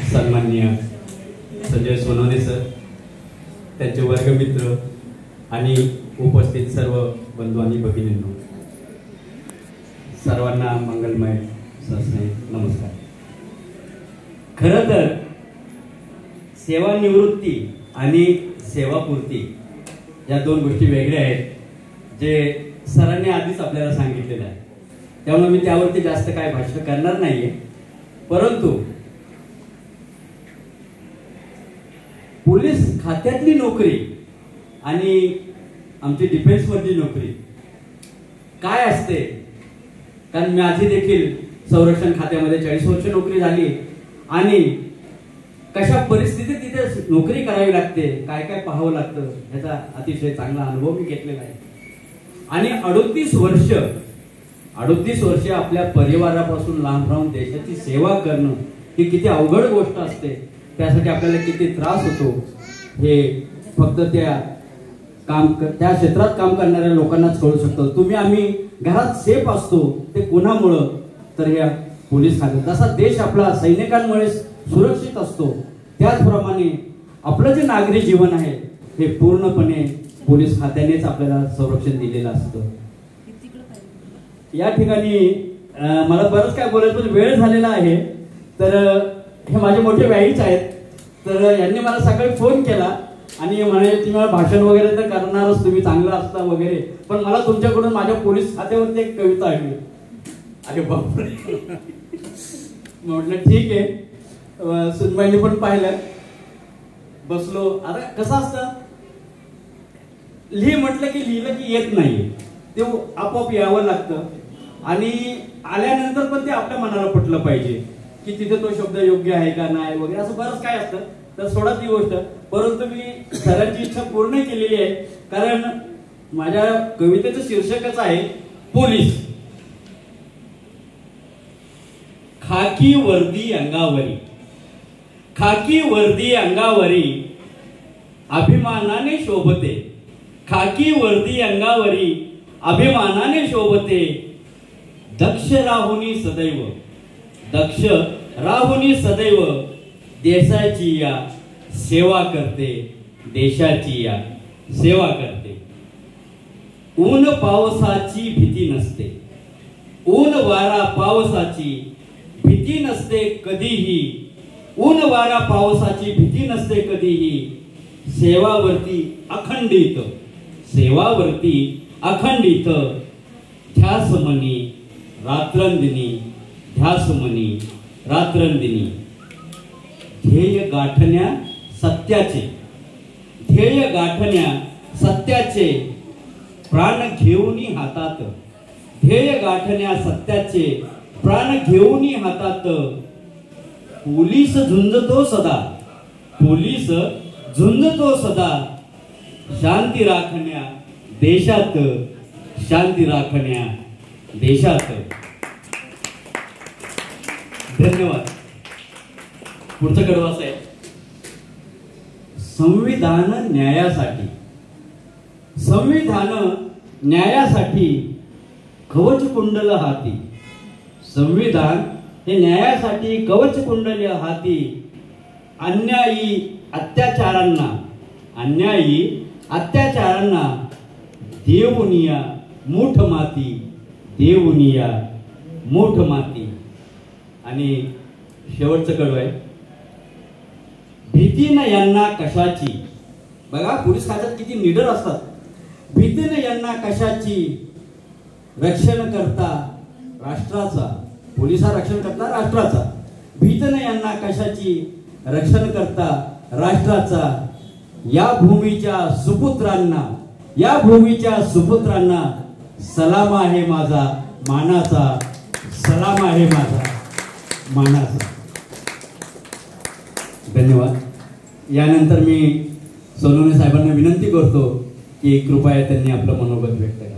सन्माननीय संजय सोनवणे सर, त्यांचे वर्गमित्र आणि उपस्थित सर्व बंधू आणि भगिनींनो, सर्वांना मंगलमय सस्ने नमस्कार। खरं तर सेवानिवृत्ती आणि सेवापूर्ती या दोन गोष्टी वेगळ्या आहेत, जे सरांनी आधीच आपल्याला सांगितलेलं आहे, त्यामुळे मी त्यावरती जास्त काय भाष्य करणार नाहीये। परंतु पोलीस खात्यातली नोकरी आणि आमची डिफेन्स मधली नोकरी काय असते, कारण माझी देखील संरक्षण खात्यामध्ये 40 वर्ष नोकरी झाली आणि कशा परिस्थितीत तिथे नोकरी करावी लागते, काय काय पाहावं लागतं, याचा अतिशय चांगला अनुभव मी घेतलेला आहे। आणि 38 वर्ष आपल्या परिवारापासून लांब राहून देशाची सेवा करणं ही किती अवघड गोष्ट असते, त्यासाठी आपल्याला किती त्रास होतो हे फक्त त्या क्षेत्रात काम करणाऱ्या लोकांनाच कळू शकतं। तुम्ही आम्ही घरात सेफ असतो ते कोणामुळं, तर या पोलीस खात्यात। जसा देश आपला सैनिकांमुळे सुरक्षित असतो, त्याचप्रमाणे आपलं जे नागरी जीवन आहे हे पूर्णपणे पोलीस खात्यानेच आपल्याला संरक्षण दिलेलं असतं। या ठिकाणी मला बरंच काय बोलायचं पण वेळ झालेला आहे, तर हे माझे मोठे व्याहीच आहेत, तर यांनी मला सकाळी फोन केला आणि म्हणाले तुम्हाला भाषण वगैरे तर करणारच, तुम्ही चांगलं असता वगैरे, पण मला तुमच्याकडून माझ्या पोलीस खात्यावरती एक कविता आली। अरे बापरे, म्हटलं ठीक आहे। सुनबाईंनी पण पाहिलं, बसलो। आता कसं असतं, म्हटलं की लिहिलं की येत नाही, ते आपोआप यावं लागतं आणि आल्यानंतर पण ते आपल्या मनाला पटलं पाहिजे की तिथे तो शब्द योग्य आहे का नाही वगैरे, असं बरंच काय असतं। तर सोडा ती गोष्ट, परंतु मी सरांची इच्छा पूर्ण केलेली आहे, कारण माझ्या कवितेचं शीर्षकच आहे पोलीस। खाकी वर्दी अंगावरी, खाकी वर्दी अंगावरी अभिमानाने शोभते, खाकी वर्दी अंगावरी अभिमानाने शोभते, दक्ष राहुनी सदैव, दक्ष राहुनी सदैव देशाची या सेवा करते, देशाची या सेवा करते। ऊन पावसाची भीती नसते, ऊन वारा पावसाची भीती नसते कधीही, ऊन वारा पावसाची भीती नसते कधीही, सेवावरती अखंडित, सेवावरती अखंडित, ध्यासमनी रात्रंदिनी, ध्यासमनी रात्रंदिनी, ध्येय गाठण्या सत्याचे, ध्येय गाठण्या सत्याचे, प्राण घेऊनी हातात, ध्येय गाठण्या सत्याचे, प्राण घेऊनी हातात, पोलीस झुंजतो सदा, पोलीस झुंजतो सदा, शांती राखण्या देशात, शांती राखण्या देशात। धन्यवाद। पुढचं कडवं असं आहे, संविधान न्यायासाठी, संविधान न्यायासाठी कवच कुंडल हाती, संविधान हे न्यायासाठी कवच कुंडल हाती, अन्यायी अत्याचारांना, अन्यायी अत्याचारांना देऊनिया मूठ माती, देऊनिया मूठ माती। आणि शेवटचं कडवं आहे, भीतीनं यांना कशाची, बघा पोलीस खात्यात किती निडर असतात, भीतीनं यांना कशाची, रक्षण करता राष्ट्राचा, पोलीस हा रक्षण करता राष्ट्राचा, भीतीनं यांना कशाची, रक्षण करता राष्ट्राचा, या भूमीच्या सुपुत्रांना, या भूमीच्या सुपुत्रांना सलाम आहे माझा मानाचा, सलाम आहे माझा मानाचा। धन्यवाद। यानंतर मी सोनवणे साहेबांना विनंती करतो की कृपया त्यांनी आपलं मनोगत व्यक्त करा।